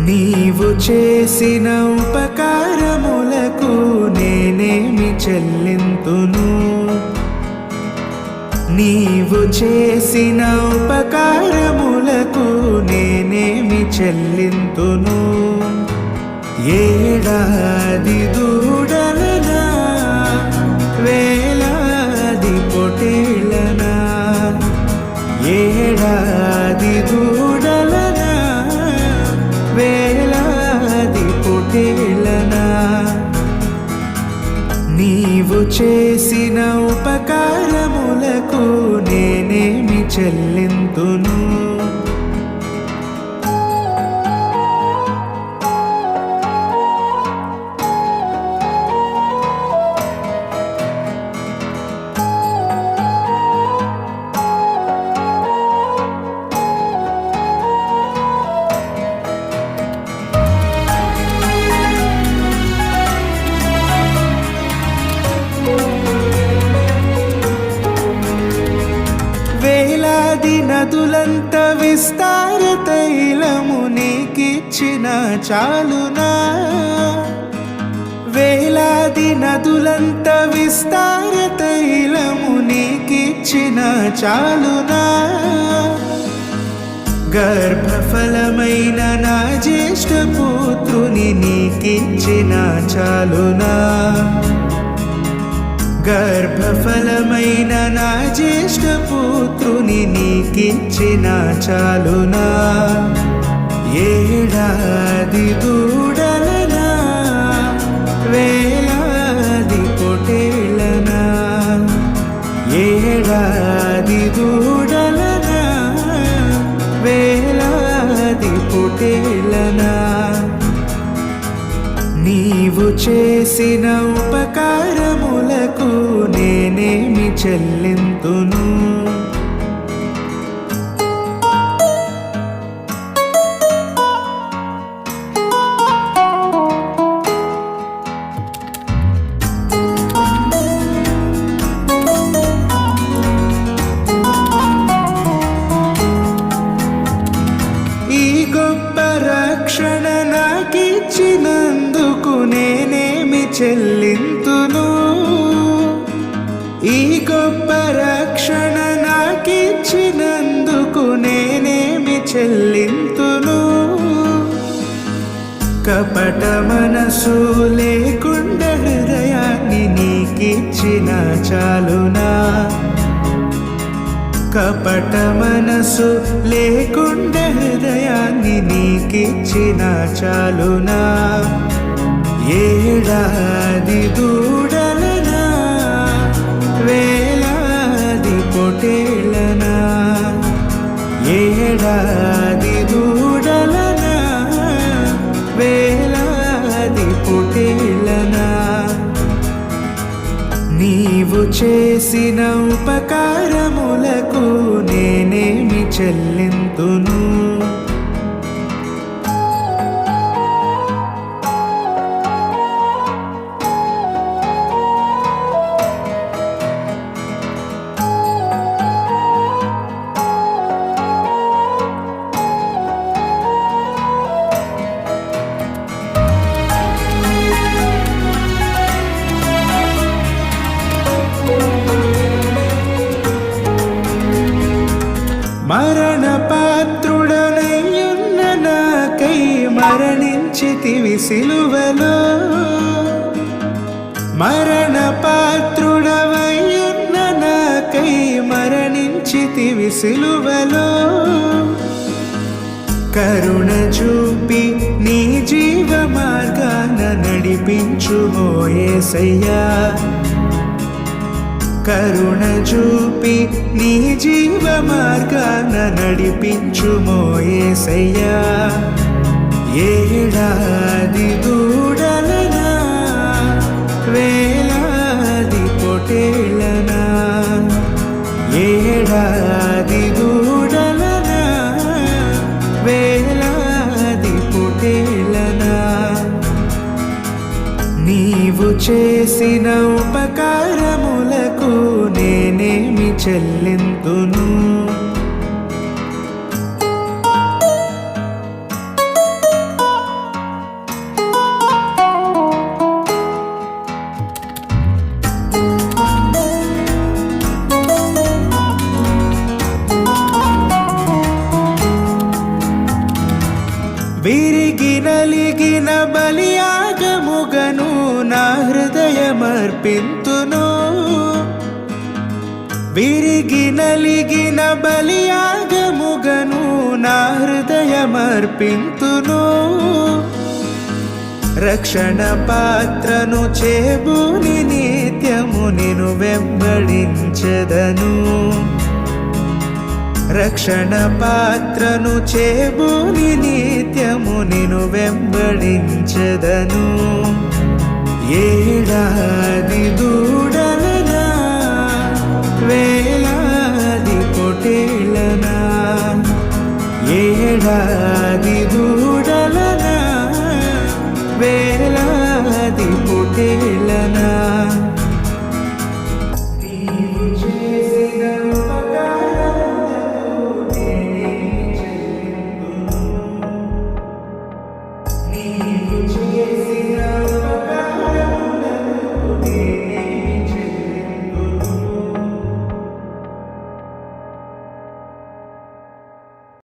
నీవు చేసిన ఉపకారములకు నేనేమి చెల్లింతును? నీవు చేసిన ఉపకారములకు నేనేమి చెల్లింతును? ఏడాది దూడలనా, వేలాది పొటేళ్ళనా, ఏడాది దూడలనా, వేలాది పొటేళ్ళనా, నీవు చేసిన ఉపకారములకు నేనేమి చెల్లింతును? వేలాది నదులంత విస్తార తైలము నీకిచ్చిన చాలునా? వేలాది నదులంత విస్తార తైలము నీకిచ్చిన చాలునా? గర్భఫలమైన నా జ్యేష్ఠ పుత్రుని నీకిచ్చిన చాలునా? గర్భఫలమైన నా జ్యేష్ఠ పుత్రుని నీకిచ్చిన చాలునా? ఏడాది దూడలనా, వేలాది పొటేళ్ళనా, ఏడాది దూడలనా, వేలాది పొటేళ్ళనా, నీవు చేసిన ఉపకారములకు నేనేమి చెల్లింతును? ఈ గొప్ప రక్షణ నాకిచ్చినందుకు నేనేమి చెల్లింతును? ఈ గొప్ప రక్షణ నాకిచ్చినందుకు నేనేమి చెల్లింతును? కపట మనసు లేకుండా హృదయాన్ని నీకిచ్చిన చాలునా? కపట మనసు లేకుండా హృదయాన్ని నీకిచ్చిన చాలునా? ఏడాది దూడలనా, వేలాది పొటేళ్ళనా, ఏడాది దూడలనా, వేలాది పొటేళ్ళనా, నీవు చేసిన ఉపకారములకు నేనేమి చెల్లింతును? మరణ పాత్రుడనయ్యున్న నాకై మరణించితివి సిలువలో, మరణ పాత్రుడవయ్యున్న నాకై మరణించితివి సిలువలో, కరుణ చూపి నీ జీవ మార్గాన నడిపించుమో యేసయ్యా, కరుణ చూపి నీ జీవ మార్గాన నడిపించుమో యేసయ్యా, ఏడాది దూడలనా, వేలాది పొటేళ్ళనా, ఏడాది దూడలనా, వేలాది పొటేళ్ళనా, నీవు చేసిన ఉపకారములకు నేనేమి చెల్లింతును? విరిగి నలిగిన బలియాగముగను నా హృదయమర్పింతును. విరిగి నలిగిన బలియాగముగను నా హృదయమర్పింతును. రక్షణ పాత్రను చేబూని నిత్యము నిన్ను వెంబడించెదను. రక్షణ పాత్రను చేబూని నిత్యము నిన్ను వెంబడించెదను. ఏడాది దూడలనా వేలాది పొటేళ్ళనా, ఏడాది దూడలనా వేలాది పొటేళ్ళనా, నీవు చేసిన ఉపకారములకు నేనేమి చెల్లింతును.